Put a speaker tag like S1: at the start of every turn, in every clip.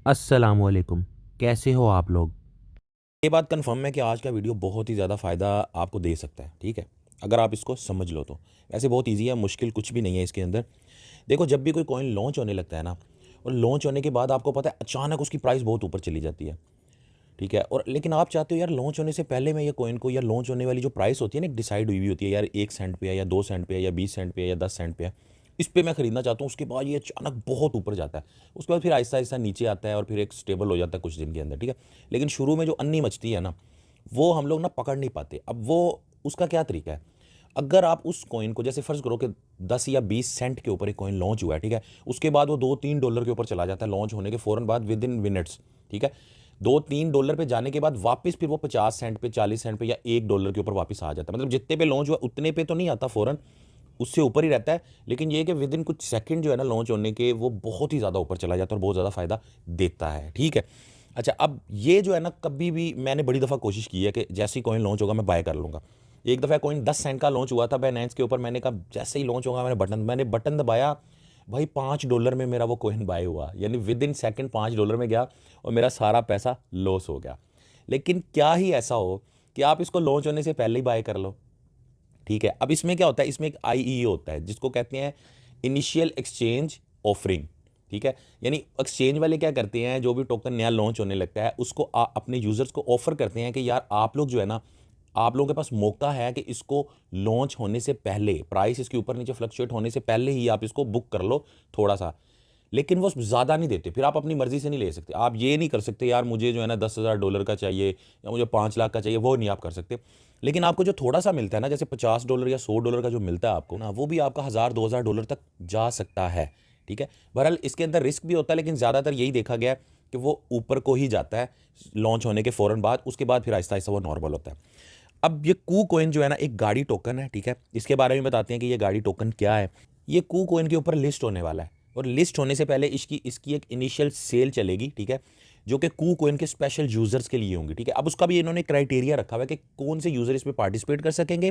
S1: अस्सलामुअलैकुम। कैसे हो आप लोग?
S2: ये बात कंफर्म है कि आज का वीडियो बहुत ही ज़्यादा फ़ायदा आपको दे सकता है, ठीक है? अगर आप इसको समझ लो तो। वैसे बहुत ईज़ी है, मुश्किल कुछ भी नहीं है इसके अंदर। देखो, जब भी कोई कॉइन लॉन्च होने लगता है ना, और लॉन्च होने के बाद आपको पता है अचानक उसकी प्राइस बहुत ऊपर चली जाती है, ठीक है? और लेकिन आप चाहते हो यार लॉन्च होने से पहले मैं ये कॉइन को, या लॉन्च होने वाली जो प्राइस होती है ना, एक डिसाइड हुई हुई होती है यार, 1 सेंट पे है या 2 सेंट पे है या 20 सेंट पे है या 10 सेंट पे है, इस पे मैं खरीदना चाहता हूँ। उसके बाद ये अचानक बहुत ऊपर जाता है। उसके बाद फिर आहिस्ता-आहिस्ता नीचे आता है और फिर एक स्टेबल हो जाता है कुछ दिन के अंदर, ठीक है? लेकिन शुरू में जो अन्नी मचती है ना, वो हम लोग ना पकड़ नहीं पाते। अब वो उसका क्या तरीका है? अगर आप उस कॉइन को, जैसे फ़र्ज़ करो कि 10 या 20 सेंट के ऊपर एक कॉइन लॉन्च हुआ है, ठीक है? उसके बाद वो $2-3 के ऊपर चला जाता है लॉन्च होने के फ़ौरन बाद, विद इन मिनट्स, ठीक है? $2-3 पे जाने के बाद वापस फिर वो 50 सेंट पे, 40 सेंट पे या $1 के ऊपर वापस आ जाता है। मतलब जितने पे लॉन्च हुआ उतने पे तो नहीं आता फ़ौरन, उससे ऊपर ही रहता है। लेकिन ये है कि विद इन कुछ सेकंड जो है ना लॉन्च होने के, वो बहुत ही ज़्यादा ऊपर चला जाता है और बहुत ज़्यादा फ़ायदा देता है, ठीक है? अच्छा, अब ये जो है ना, कभी भी मैंने बड़ी दफ़ा कोशिश की है कि जैसे ही कॉइन लॉन्च होगा मैं बाय कर लूँगा। एक दफ़ा कॉइन 10 सेंट का लॉन्च हुआ था बाइनेंस के ऊपर, मैंने कहा जैसे ही लॉन्च होगा मैंने बटन दबाया, भाई $5 में मेरा वो कॉइन बाय हुआ। यानी विद इन सेकंड $5 में गया और मेरा सारा पैसा लॉस हो गया। लेकिन क्या ही ऐसा हो कि आप इसको लॉन्च होने से पहले ही बाय कर लो, ठीक है? अब इसमें क्या होता है, इसमें एक आईईओ होता है जिसको कहते हैं इनिशियल एक्सचेंज ऑफरिंग, ठीक है? यानी एक्सचेंज वाले क्या करते हैं, जो भी टोकन नया लॉन्च होने लगता है उसको अपने यूजर्स को ऑफर करते हैं कि यार आप लोग जो है ना, आप लोगों के पास मौका है कि इसको लॉन्च होने से पहले, प्राइस इसके ऊपर नीचे फ्लक्चुएट होने से पहले ही आप इसको बुक कर लो थोड़ा सा। लेकिन वो ज़्यादा नहीं देते, फिर आप अपनी मर्ज़ी से नहीं ले सकते। आप ये नहीं कर सकते यार मुझे जो है ना $10,000 का चाहिए या मुझे 5 लाख का चाहिए, वो नहीं आप कर सकते। लेकिन आपको जो थोड़ा-सा मिलता है ना, जैसे $50 या $100 का जो मिलता है आपको ना, वो भी आपका 1000-2000 डॉलर तक जा सकता है, ठीक है? बहरहाल इसके अंदर रिस्क भी होता है, लेकिन ज़्यादातर यही देखा गया है कि वो ऊपर को ही जाता है लॉन्च होने के फ़ौरन बाद, उसके बाद फिर आहिस्ता-आहिस्ता वो नॉर्मल होता है। अब ये कू कॉइन जो है ना, एक गाड़ी टोकन है, ठीक है? इसके बारे में बताते हैं कि ये गाड़ी टोकन क्या है। ये कू कॉइन के ऊपर लिस्ट होने वाला है और लिस्ट होने से पहले इसकी इसकी एक इनिशियल सेल चलेगी, ठीक है? जो कि कू कॉइन के स्पेशल यूज़र्स के लिए होंगी, ठीक है? अब उसका भी इन्होंने क्राइटेरिया रखा हुआ है कि कौन से यूज़र इसमें पार्टिसिपेट कर सकेंगे,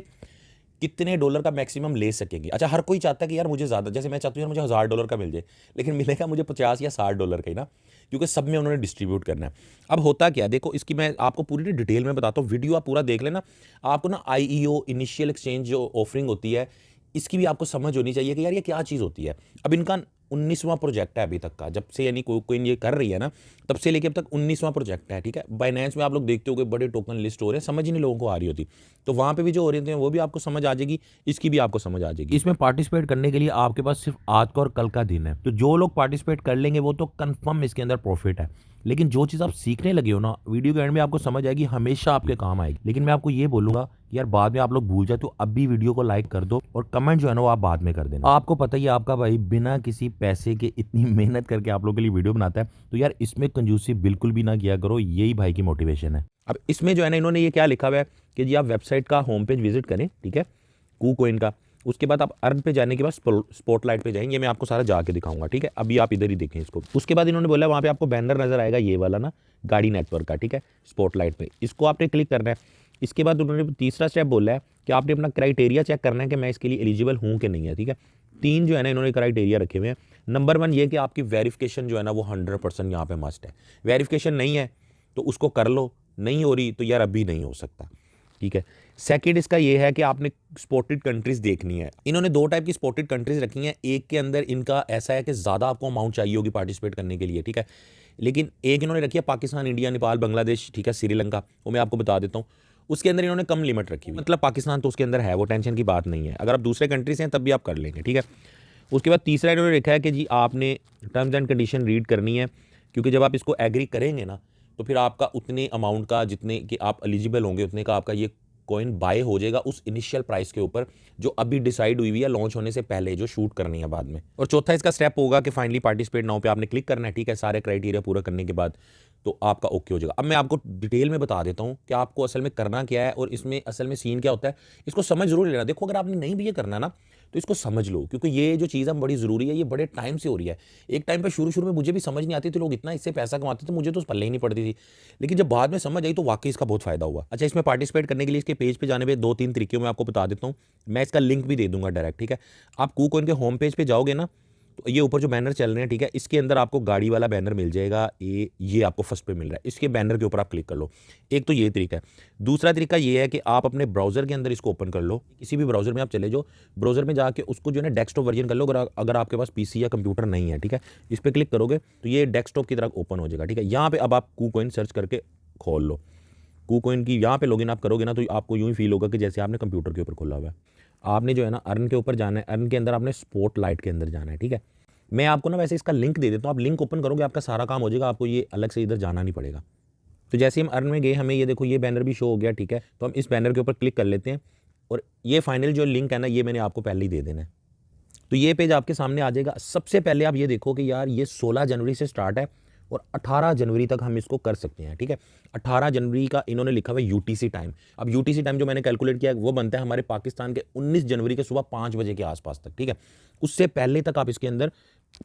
S2: कितने डॉलर का मैक्सिमम ले सकेंगे। अच्छा, हर कोई चाहता है कि यार मुझे ज़्यादा, जैसे मैं चाहता हूँ यार मुझे $1000 का मिल जाए, लेकिन मिलेगा मुझे 50 या $60 का ही ना, क्योंकि सब में उन्होंने डिस्ट्रीब्यूट करना है। अब होता क्या है, देखो इसकी मैं आपको पूरी डिटेल में बताता हूँ, वीडियो आप पूरा देख लेना। आपको ना आईईओ इनिशियल एक्सचेंज जो ऑफरिंग होती है, इसकी भी आपको समझ होनी चाहिए कि यार ये क्या चीज़ होती है। अब इनका 19वां प्रोजेक्ट है अभी तक का, जब से यानी कोई ये कर रही है ना, तब से लेके अब तक 19वां प्रोजेक्ट है, ठीक है? बाइनेंस में आप लोग देखते हो कि बड़े टोकन लिस्ट हो रहे हैं, समझ ही नहीं लोगों को आ रही होती। तो वहाँ पे भी जो हो रहे थे वो भी आपको समझ आ जाएगी, इसकी भी आपको समझ आ जाएगी।
S1: इसमें पार्टिसिपेट करने के लिए आपके पास सिर्फ आज का और कल का दिन है। तो जो लोग पार्टिसिपेट कर लेंगे वो तो कंफर्म इसके अंदर प्रॉफिट है। लेकिन जो चीज़ आप सीखने लगे हो ना, वीडियो के एंड में आपको समझ आएगी, हमेशा आपके काम आएगी। लेकिन मैं आपको ये बोलूँगा कि यार बाद में आप लोग भूल जाए तो अभी वीडियो को लाइक कर दो और कमेंट जो है ना वो आप बाद में कर देना। आपको पता ही है आपका भाई बिना किसी पैसे के इतनी मेहनत करके आप लोगों के लिए वीडियो बनाता है। तो यार इसमें कंजूसी बिल्कुल भी ना किया करो, यही भाई की मोटिवेशन है।
S2: अब इसमें जो है ना, इन्होंने ये क्या लिखा हुआ है कि जी आप वेबसाइट का होम पेज विजिट करें, ठीक है? कू कॉइन का। उसके बाद आप अर्न पे जाने के बाद स्पॉटलाइट पे जाएंगे, मैं आपको सारा जाके दिखाऊंगा, ठीक है? अभी आप इधर ही देखें इसको। उसके बाद इन्होंने बोला वहाँ पे आपको बैनर नजर आएगा, ये वाला ना, गाड़ी नेटवर्क का, ठीक है? स्पॉटलाइट पे इसको आपने क्लिक करना है। इसके बाद उन्होंने तीसरा स्टेप बोला है कि आपने अपना क्राइटेरिया चेक करना है कि मैं इसके लिए एलिजिबल हूँ कि नहीं है, ठीक है? 3 जो है ना इन्होंने क्राइटेरिया रखे हुए हैं। नंबर 1 ये कि आपकी वेरिफिकेशन जो है ना वो 100% यहाँ पे मस्ट है। वेरिफिकेशन नहीं है तो उसको कर लो, नहीं हो रही तो यार अभी नहीं हो सकता, ठीक है? सेकंड इसका ये है कि आपने स्पॉटेड कंट्रीज देखनी है। इन्होंने 2 टाइप की स्पॉटेड कंट्रीज रखी हैं। एक के अंदर इनका ऐसा है कि ज़्यादा आपको अमाउंट चाहिए होगी पार्टिसिपेट करने के लिए, ठीक है? लेकिन एक इन्होंने रखी है पाकिस्तान, इंडिया, नेपाल, बांग्लादेश, ठीक है, श्रीलंका, वो मैं आपको बता देता हूँ। उसके अंदर इन्होंने कम लिमिट रखी हुई, मतलब पाकिस्तान तो उसके अंदर है, वो टेंशन की बात नहीं है। अगर आप दूसरे कंट्रीज हैं तब भी आप कर लेंगे, ठीक है? उसके बाद तीसरा इन्होंने लिखा है कि जी आपने टर्म्स एंड कंडीशन रीड करनी है, क्योंकि जब आप इसको एग्री करेंगे ना, तो फिर आपका उतने अमाउंट का, जितने कि आप एलिजिबल होंगे उतने का आपका ये कॉइन बाय हो जाएगा उस इनिशियल प्राइस के ऊपर, जो अभी डिसाइड हुई है लॉन्च होने से पहले, जो शूट करनी है बाद में। और चौथा इसका स्टेप होगा कि फाइनली पार्टिसिपेट नाउ पे आपने क्लिक करना है, ठीक है? सारे क्राइटेरिया पूरा करने के बाद तो आपका ओके हो जाएगा। अब मैं आपको डिटेल में बता देता हूँ कि आपको असल में करना क्या है और इसमें असल में सीन क्या होता है। इसको समझ जरूर लेना। देखो, अगर आपने नहीं भी ये करना ना, तो इसको समझ लो, क्योंकि ये जो चीज़ है बड़ी ज़रूरी है, ये बड़े टाइम से हो रही है। एक टाइम पे शुरू में मुझे भी समझ नहीं आती थी, लोग इतना इससे पैसा कमाते थे, मुझे तो पल्ले ही नहीं पड़ती थी। लेकिन जब बाद में समझ आई तो वाकई इसका बहुत फ़ायदा हुआ। अच्छा, इसमें पार्टिसिपेट करने के लिए इसके पेज पे जाने पे 2-3 तरीके मैं आपको बता देता हूँ। मैं इसका लिंक भी दे दूंगा डायरेक्ट, ठीक है? आप कूकॉइन के होम पेज पे जाओगे ना, तो ये ऊपर जो बैनर चल रहे हैं, ठीक है, इसके अंदर आपको गाड़ी वाला बैनर मिल जाएगा, ये आपको फर्स्ट पे मिल रहा है, इसके बैनर के ऊपर आप क्लिक कर लो। एक तो ये तरीका है। दूसरा तरीका ये है कि आप अपने ब्राउज़र के अंदर इसको ओपन कर लो, किसी भी ब्राउज़र में आप चले जाओ, ब्राउज़र में जाके उसको जो है ना डेस्कटॉप वर्जन कर लो, अगर आपके पास पीसी या कंप्यूटर नहीं है, ठीक है। इस पर क्लिक करोगे तो ये डेस्कटॉप की तरह ओपन हो जाएगा, ठीक है। यहाँ पे अब आप KuCoin सर्च करके खोल लो। KuCoin की यहाँ पे लॉगिन आप करोगे ना तो आपको यूँ ही फील होगा कि जैसे आपने कंप्यूटर के ऊपर खोला हुआ है। आपने जो है ना अर्न के ऊपर जाना है, अर्न के अंदर आपने स्पॉटलाइट के अंदर जाना है, ठीक है। मैं आपको ना वैसे इसका लिंक दे देता हूँ, आप लिंक ओपन करोगे आपका सारा काम हो जाएगा, आपको ये अलग से इधर जाना नहीं पड़ेगा। तो जैसे हम अर्न में गए, हमें ये देखो ये बैनर भी शो हो गया, ठीक है। तो हम इस बैनर के ऊपर क्लिक कर लेते हैं और ये फाइनल जो लिंक है ना, ये मैंने आपको पहले ही दे देना है। तो ये पेज आपके सामने आ जाएगा। सबसे पहले आप ये देखो कि यार ये 16 जनवरी से स्टार्ट है और 18 जनवरी तक हम इसको कर सकते हैं, ठीक है। 18 जनवरी का इन्होंने लिखा हुआ है UTC टाइम। अब UTC टाइम जो मैंने कैलकुलेट किया है वो बनता है हमारे पाकिस्तान के 19 जनवरी के सुबह 5 बजे के आसपास तक, ठीक है। उससे पहले तक आप इसके अंदर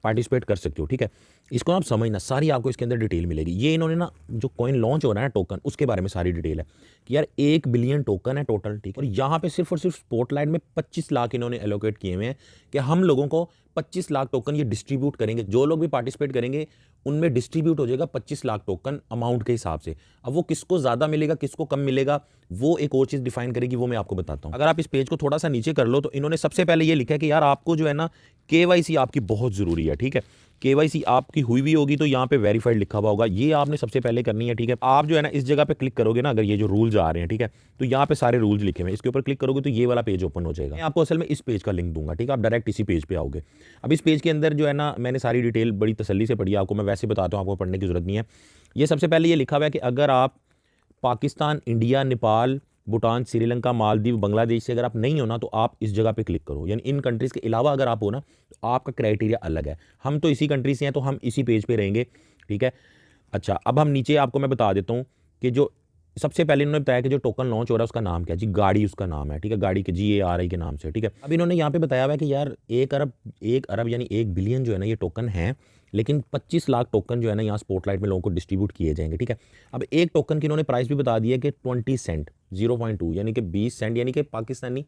S2: पार्टिसिपेट कर सकते हो, ठीक है। इसको आप समझना, सारी आपको इसके अंदर डिटेल मिलेगी। ये इन्होंने ना जो कॉइन लॉन्च हो रहा है टोकन, उसके बारे में सारी डिटेल है कि यार 1 बिलियन टोकन है टोटल, ठीक है। और यहाँ पे सिर्फ और सिर्फ स्पॉटलाइट में 25 लाख इन्होंने एलोकेट किए हुए हैं कि हम लोगों को 25 लाख टोकन ये डिस्ट्रीब्यूट करेंगे। जो लोग भी पार्टिसिपेट करेंगे उनमें डिस्ट्रीब्यूट हो जाएगा 25 लाख टोकन अमाउंट के हिसाब से। अब वो किसको ज़्यादा मिलेगा किसको कम मिलेगा वो एक और चीज़ डिफाइन करेगी, वो मैं आपको बताता हूँ। अगर आप इस पेज को थोड़ा सा नीचे कर लो तो इन्होंने सबसे पहले ये लिखा है कि यार आपको जो है ना KYC आपकी बहुत ज़रूरी है, ठीक है। KYC आपकी हुई भी होगी तो यहाँ पे वेरीफाइड लिखा हुआ होगा, ये आपने सबसे पहले करनी है, ठीक है। आप जो है ना इस जगह पे क्लिक करोगे ना, अगर ये जो रूल्स आ रहे हैं, ठीक है, तो यहाँ पे सारे रूल्स लिखे हुए हैं, इसके ऊपर क्लिक करोगे तो ये वाला पेज ओपन हो जाएगा। मैं आपको असल में इस पेज का लिंक दूंगा, ठीक है, आप डायरेक्ट इसी पेज पे आओगे। अब इस पेज के अंदर जो है ना मैंने सारी डिटेल बड़ी तसल्ली से पढ़ी है, आपको मैं वैसे बताता हूँ, आपको पढ़ने की जरूरत नहीं है। ये सबसे पहले ये लिखा हुआ है कि अगर आप पाकिस्तान, इंडिया, नेपाल, भूटान, श्रीलंका, मालदीव, बांग्लादेश से अगर आप नहीं हो ना तो आप इस जगह पे क्लिक करो। यानी इन कंट्रीज़ के अलावा अगर आप हो ना तो आपका क्राइटेरिया अलग है। हम तो इसी कंट्री से हैं तो हम इसी पेज पे रहेंगे, ठीक है। अच्छा, अब हम नीचे आपको मैं बता देता हूँ कि जो सबसे पहले इन्होंने बताया कि जो टोकन लॉन्च हो रहा है उसका नाम क्या है जी, गाड़ी उसका नाम है, ठीक है, गाड़ी के GARI के नाम से, ठीक है। अब इन्होंने यहाँ पे बताया हुआ है कि यार 1 अरब यानी 1 बिलियन जो है ना ये टोकन है, लेकिन 25 लाख टोकन जो है ना यहाँ स्पॉटलाइट में लोगों को डिस्ट्रीब्यूट किए जाएंगे, ठीक है। अब एक टोकन की इन्होंने प्राइस भी बता दी है कि 20 सेंट 0.2 यानी कि 20 सेंट यानी कि पाकिस्तानी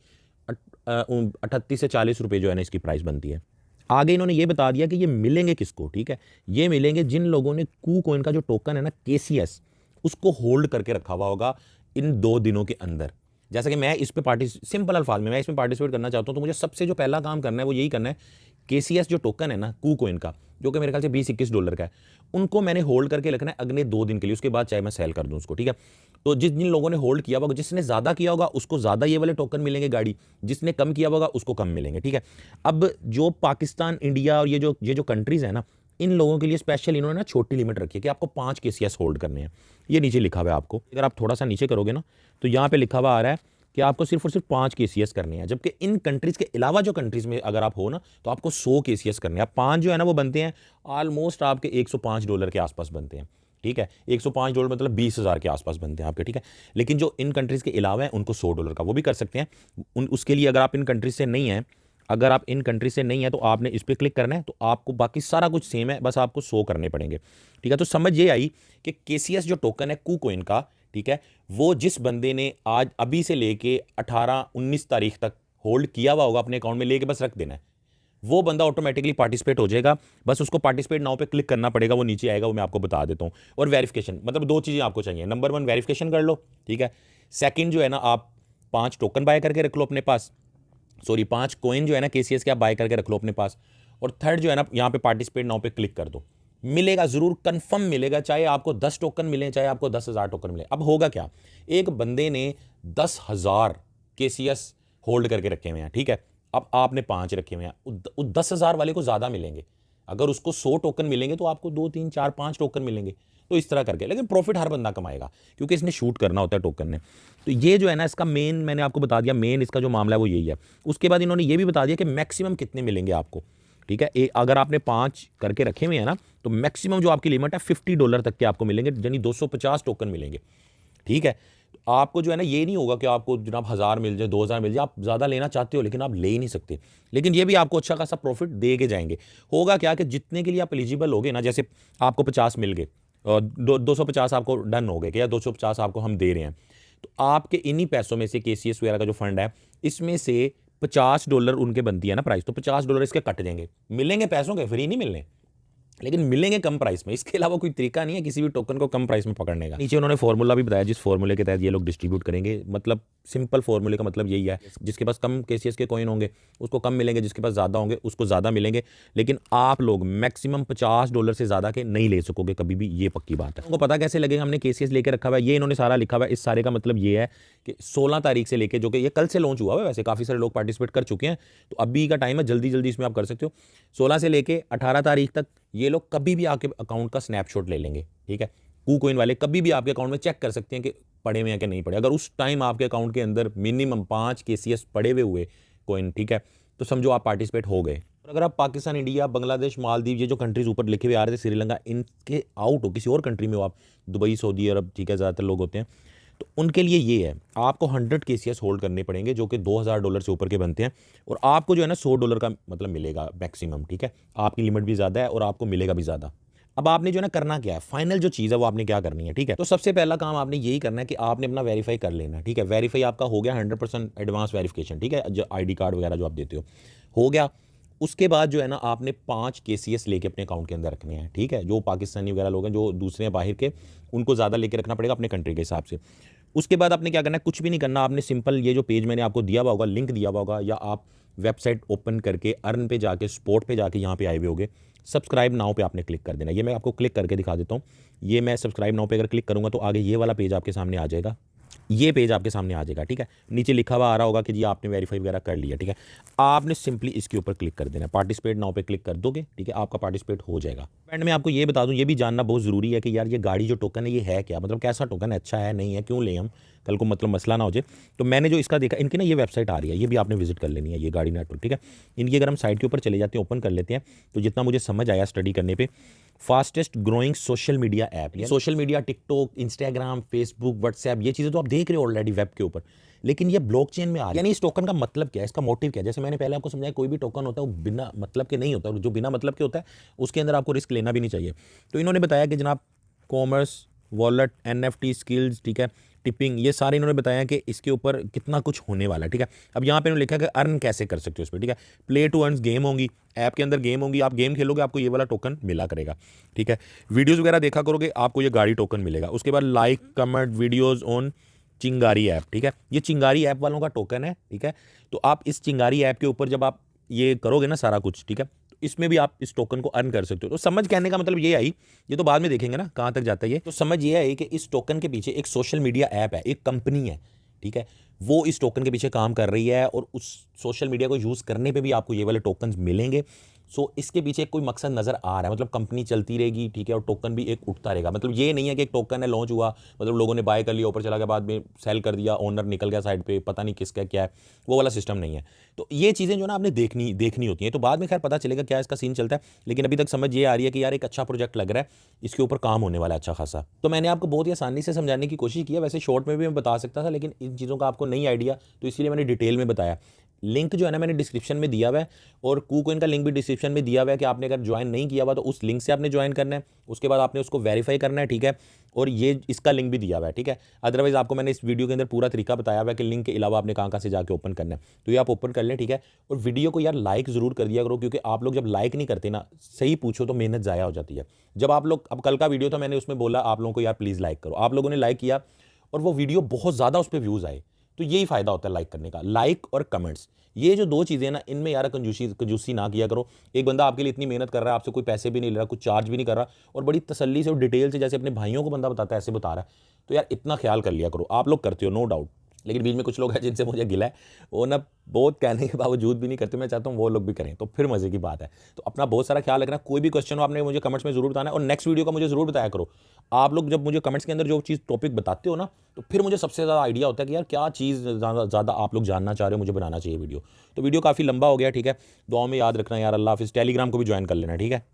S2: 38 से 40 रुपये जो है ना इसकी प्राइस बनती है। आगे इन्होंने ये बता दिया कि ये मिलेंगे किसको, ठीक है, ये मिलेंगे जिन लोगों ने KuCoin का जो टोकन है ना KCS उसको होल्ड करके रखा हुआ होगा इन 2 दिनों के अंदर। जैसा कि मैं इस पे सिंपल अल्फाज में मैं इसमें पार्टिसिपेट करना चाहता हूँ तो मुझे सबसे जो पहला काम करना है वो यही करना है, KCS जो टोकन है ना KuCoin का, जो कि मेरे ख्याल से 20-21 डॉलर का है, उनको मैंने होल्ड करके रखना है अगले 2 दिन के लिए, उसके बाद चाहे मैं सेल कर दूं उसको, ठीक है। तो जिन लोगों ने होल्ड किया होगा, जिसने ज़्यादा किया होगा उसको ज़्यादा ये वाले टोकन मिलेंगे गाड़ी, जिसने कम किया होगा उसको कम मिलेंगे, ठीक है। अब जो पाकिस्तान, इंडिया और ये जो कंट्रीज़ है ना, इन लोगों के लिए स्पेशल इन्होंने ना छोटी लिमिट रखी है कि आपको 5 KCS होल्ड करने हैं। ये नीचे लिखा हुआ है आपको, अगर आप थोड़ा सा नीचे करोगे ना तो यहाँ पे लिखा हुआ आ रहा है कि आपको सिर्फ और सिर्फ 5 KCS करने हैं, जबकि इन कंट्रीज़ के अलावा जो कंट्रीज़ में अगर आप हो ना तो आपको 100 KCS करने हैं। 5 जो है ना वो बनते हैं ऑलमोस्ट आपके 105 डॉलर के आसपास बनते हैं, ठीक है। 105 डॉलर मतलब 20,000 के आसपास बनते हैं आपके, ठीक है। लेकिन जो इन कंट्रीज़ के अलावा है उनको 100 डॉलर का वो भी कर सकते हैं। उसके लिए अगर आप इन कंट्रीज से नहीं हैं, अगर आप इन कंट्री से नहीं है तो आपने इस पर क्लिक करना है, तो आपको बाकी सारा कुछ सेम है, बस आपको 100 करने पड़ेंगे, ठीक है। तो समझ ये आई कि KCS जो टोकन है KuCoin का, ठीक है, वो जिस बंदे ने आज अभी से लेके 18-19 तारीख तक होल्ड किया हुआ होगा अपने अकाउंट में, लेके बस रख देना है, वो बंदा ऑटोमेटिकली पार्टिसिपेट हो जाएगा। बस उसको पार्टिसिपेट नाउ पे क्लिक करना पड़ेगा, वो नीचे आएगा, वो मैं आपको बता देता हूँ। और वेरिफिकेशन, मतलब 2 चीज़ें आपको चाहिए। नंबर 1 वेरिफिकेशन कर लो, ठीक है। सेकंड जो है ना आप 5 टोकन बाय करके रख लो अपने पास, 5 कॉइन जो है ना KCS के आप बाय करके रख लो अपने पास। और थर्ड जो है ना यहाँ पे पार्टिसिपेट नाउ पे क्लिक कर दो, मिलेगा ज़रूर, कंफर्म मिलेगा, चाहे आपको 10 टोकन मिले चाहे आपको 10,000 टोकन मिले। अब होगा क्या, एक बंदे ने 10,000 KCS होल्ड करके रखे हुए हैं, ठीक है। अब आपने 5 रखे हुए हैं, उस 10,000 वाले को ज़्यादा मिलेंगे। अगर उसको 100 टोकन मिलेंगे तो आपको 2, 3, 4, 5 टोकन मिलेंगे। तो इस तरह करके, लेकिन प्रॉफिट हर बंदा कमाएगा क्योंकि इसने शूट करना होता है टोकन ने। तो ये जो है ना इसका मेन, मैंने आपको बता दिया, मेन इसका जो मामला है वो यही है। उसके बाद इन्होंने ये भी बता दिया कि मैक्सिमम कितने मिलेंगे आपको, ठीक है। अगर आपने 5 करके रखे हुए हैं ना तो मैक्सिमम जो आपकी लिमिट है $50 तक के आपको मिलेंगे, यानी 250 टोकन मिलेंगे, ठीक है। तो आपको जो है ना ये नहीं होगा कि आपको जनाब 1000 मिल जाए, 2000 मिल जाए, आप ज़्यादा लेना चाहते हो लेकिन आप ले ही नहीं सकते। लेकिन ये भी आपको अच्छा खासा प्रॉफिट दे के जाएंगे। होगा क्या कि जितने के लिए आप एलिजिबल होगे ना, जैसे आपको 50 मिल गए, 250 आपको डन हो गए कि या 250 आपको हम दे रहे हैं, तो आपके इन्हीं पैसों में से KCS वगैरह का जो फंड है इसमें से $50 उनके बनती है ना प्राइस, तो $50 इसके कट जाएंगे। मिलेंगे पैसों के, फ्री नहीं मिलने, लेकिन मिलेंगे कम प्राइस में। इसके अलावा कोई तरीका नहीं है किसी भी टोकन को कम प्राइस में पकड़ने का। नीचे उन्होंने फॉर्मूला भी बताया जिस फॉर्मूले के तहत ये लोग डिस्ट्रीब्यूट करेंगे। मतलब सिंपल फॉर्मूले का मतलब यही है, जिसके पास कम केसीएस के कॉइन होंगे उसको कम मिलेंगे, जिसके पास ज़्यादा होंगे उसको ज़्यादा मिलेंगे। लेकिन आप लोग मैक्सिमम $50 से ज़्यादा के नहीं ले सकोगे कभी भी, ये पक्की बात है। उनको पता कैसे लगेगा हमने केसीएस लेके रखा हुआ है, ये इन्होंने सारा लिखा हुआ है। इस सारे का मतलब ये है कि 16 तारीख से लेके, जो कि ये कल से लॉन्च हुआ है, वैसे काफ़ी सारे लोग पार्टिसिपेट कर चुके हैं, तो अभी का टाइम है, जल्दी जल्दी इसमें आप कर सकते हो। 16 से लेके 18 तारीख तक ये लोग कभी भी आपके अकाउंट का स्नैपशॉट ले लेंगे, ठीक है। KuCoin वाले कभी भी आपके अकाउंट में चेक कर सकते हैं कि पड़े हुए हैं कि नहीं पड़े। अगर उस टाइम आपके अकाउंट के अंदर मिनिमम 5 केसीएस पड़े हुए कॉइन, ठीक है, तो समझो आप पार्टिसिपेट हो गए। और अगर आप पाकिस्तान, इंडिया, बांग्लादेश, मालदीव, ये जो कंट्रीज ऊपर लिखे हुए आ रहे थे, श्रीलंका, इनके आउट हो, किसी और कंट्री में हो आप, दुबई, सऊदी अरब, ठीक है, ज़्यादातर लोग होते हैं, तो उनके लिए ये है, आपको 100 केसीएस होल्ड करने पड़ेंगे जो कि $2000 से ऊपर के बनते हैं। और आपको जो है ना $100 का मतलब मिलेगा मैक्सिमम, ठीक है। आपकी लिमिट भी ज़्यादा है और आपको मिलेगा भी ज़्यादा। अब आपने जो है ना करना क्या है, फाइनल जो चीज़ है वो आपने क्या करनी है, ठीक है। तो सबसे पहला काम आपने यही करना है कि आपने अपना वेरीफाई कर लेना है, ठीक है। वेरीफाई आपका हो गया, 100% एडवांस वेरिफिकेशन, ठीक है, जो ID कार्ड वगैरह जो आप देते हो गया। उसके बाद जो है ना आपने 5 केसीएस लेके अपने अकाउंट के अंदर रखने हैं, ठीक है। जो पाकिस्तानी वगैरह लोग हैं, जो दूसरे हैं बाहर के, उनको ज़्यादा लेके रखना पड़ेगा अपने कंट्री के हिसाब से। उसके बाद आपने क्या करना है, कुछ भी नहीं करना। आपने सिंपल ये जो पेज मैंने आपको दिया हुआ होगा, लिंक दिया हुआ होगा, या आप वेबसाइट ओपन करके अर्न पे जाके, स्पॉट पे जाके यहाँ पे आए हुए होगे, सब्सक्राइब नाउ पे आपने क्लिक कर देना। ये मैं आपको क्लिक करके दिखा देता हूँ। ये मैं सब्सक्राइब नाउ पे अगर क्लिक करूँगा तो आगे ये वाला पेज आपके सामने आ जाएगा, ये पेज आपके सामने आ जाएगा, ठीक है। नीचे लिखा हुआ आ रहा होगा कि जी आपने वेरीफाई वगैरह कर लिया, ठीक है। आपने सिंपली इसके ऊपर क्लिक कर देना, पार्टिसिपेट नाउ पे क्लिक कर दोगे, ठीक है, आपका पार्टिसिपेट हो जाएगा। एंड में आपको ये बता दूं, ये भी जानना बहुत ज़रूरी है कि यार ये गाड़ी जो टोकन है ये है क्या, मतलब कैसा टोकन है, अच्छा है नहीं है, क्यों लें हम, कल को मतलब मसला ना हो जाए। तो मैंने जो इसका देखा, इनकी ना ये वेबसाइट आ रही है, ये भी आपने विजिट कर लेनी है, ये गाड़ी नेटवर्क, ठीक है। इनकी अगर हम साइट के ऊपर चले जाते हैं, ओपन कर लेते हैं, तो जितना मुझे समझ आया स्टडी करने पे, fastest growing social media app. Social media, TikTok, Instagram, Facebook, WhatsApp, ये चीज़ें तो आप देख रहे हो ऑलरेडी वेब के ऊपर, लेकिन ये ब्लॉकचेन में आ रही है। यानी इस टोकन का मतलब क्या है, इसका मोटिव क्या है। जैसे मैंने पहले आपको समझाया, कोई भी टोकन होता है वो बिना मतलब के नहीं होता, और जो बिना मतलब के होता है उसके अंदर आपको रिस्क लेना भी नहीं चाहिए। तो इन्होंने बताया कि जनाब कॉमर्स, वॉलेट, NFT, स्किल्स, ठीक है, टिपिंग, ये सारे इन्होंने बताया कि इसके ऊपर कितना कुछ होने वाला है, ठीक है। अब यहाँ पे इन्होंने लिखा कि अर्न कैसे कर सकते हो इस पर, ठीक है। प्ले टू अर्न्स, गेम होंगी, ऐप के अंदर गेम होंगी, आप गेम खेलोगे आपको ये वाला टोकन मिला करेगा, ठीक है। वीडियोज़ वगैरह देखा करोगे आपको ये गाड़ी टोकन मिलेगा। उसके बाद लाइक, कमेंट, वीडियोज़ ऑन चिंगारी ऐप, ठीक है, ये चिंगारी ऐप वालों का टोकन है, ठीक है। तो आप इस चिंगारी ऐप के ऊपर जब आप ये करोगे ना सारा कुछ, ठीक है, तो इसमें भी आप इस टोकन को अर्न कर सकते हो। तो समझ कहने का मतलब ये आई, ये तो बाद में देखेंगे ना कहाँ तक जाता है ये। तो समझ ये आई कि इस टोकन के पीछे एक सोशल मीडिया ऐप है, एक कंपनी है, ठीक है, वो इस टोकन के पीछे काम कर रही है, और उस सोशल मीडिया को यूज़ करने पे भी आपको ये वाले टोकन्स मिलेंगे। सो इसके पीछे कोई मकसद नज़र आ रहा है, मतलब कंपनी चलती रहेगी, ठीक है, और टोकन भी एक उठता रहेगा। मतलब ये नहीं है कि एक टोकन है, लॉन्च हुआ, मतलब लोगों ने बाय कर लिया, ऊपर चला गया, बाद में सेल कर दिया, ओनर निकल गया साइड पे, पता नहीं किसका क्या है, वो वाला सिस्टम नहीं है। तो ये चीज़ें जो ना आपने देखनी होती हैं, तो बाद में खैर पता चलेगा क्या इसका सीन चलता है। लेकिन अभी तक समझ ये आ रही है कि यार एक अच्छा प्रोजेक्ट लग रहा है, इसके ऊपर काम होने वाला है अच्छा खासा। तो मैंने आपको बहुत ही आसानी से समझाने की कोशिश की है। वैसे शॉर्ट में भी मैं बता सकता था, लेकिन इन चीज़ों का आपको नहीं आइडिया, तो इसीलिए मैंने डिटेल में बताया। लिंक जो है ना मैंने डिस्क्रिप्शन में दिया हुआ है, और KuCoin का लिंक भी डिस्क्रिप्शन में दिया हुआ है कि आपने अगर ज्वाइन नहीं किया हुआ तो उस लिंक से आपने ज्वाइन करना है। उसके बाद आपने उसको वेरीफाई करना है, ठीक है, और ये इसका लिंक भी दिया हुआ है, ठीक है। अदरवाइज आपको मैंने इस वीडियो के अंदर पूरा तरीका बताया हुआ है कि लिंक के अलावा आपने कहाँ से जाके ओपन करना है, तो ये आप ओपन कर लें, ठीक है। और वीडियो को यार लाइक ज़रूर कर दिया करो, क्योंकि आप लोग जब लाइक नहीं करते ना, सही पूछो तो मेहनत ज़ाया हो जाती है। जब आप लोग, अब कल का वीडियो था, मैंने उसमें बोला आप लोगों को यार प्लीज़ लाइक करो, आप लोगों ने लाइक किया और वो वीडियो बहुत ज़्यादा उस पर व्यूज़ आए, तो यही फ़ायदा होता है लाइक करने का। लाइक और कमेंट्स, ये जो दो चीज़ें ना, इनमें यार कंजूसी ना किया करो। एक बंदा आपके लिए इतनी मेहनत कर रहा है, आपसे कोई पैसे भी नहीं ले रहा, कुछ चार्ज भी नहीं कर रहा, और बड़ी तसल्ली से और डिटेल से जैसे अपने भाइयों को बंदा बताता है ऐसे बता रहा है, तो यार इतना ख्याल कर लिया करो। आप लोग करते हो नो डाउट, लेकिन बीच में कुछ लोग हैं जिनसे मुझे गिला है, वो ना बहुत कहने के बावजूद भी नहीं करते। मैं चाहता हूँ वो लोग भी करें, तो फिर मज़े की बात है। तो अपना बहुत सारा ख्याल रखना। कोई भी क्वेश्चन हो आपने मुझे कमेंट्स में ज़रूर बताना है, और नेक्स्ट वीडियो का मुझे ज़रूर बताया करो। आप लोग जब मुझे कमेंट्स के अंदर जो चीज़ टॉपिक बताते हो ना, तो फिर मुझे सबसे ज़्यादा आइडिया होता है कि यार क्या चीज़ ज़्यादा आप लोग जानना चाह रहे हो, मुझे बनाना चाहिए वीडियो। तो वीडियो काफ़ी लंबा हो गया, ठीक है। दुआ में याद रखना यार। अल्लाह हाफिज़। टेलीग्राम को भी ज्वाइन कर लेना, ठीक है।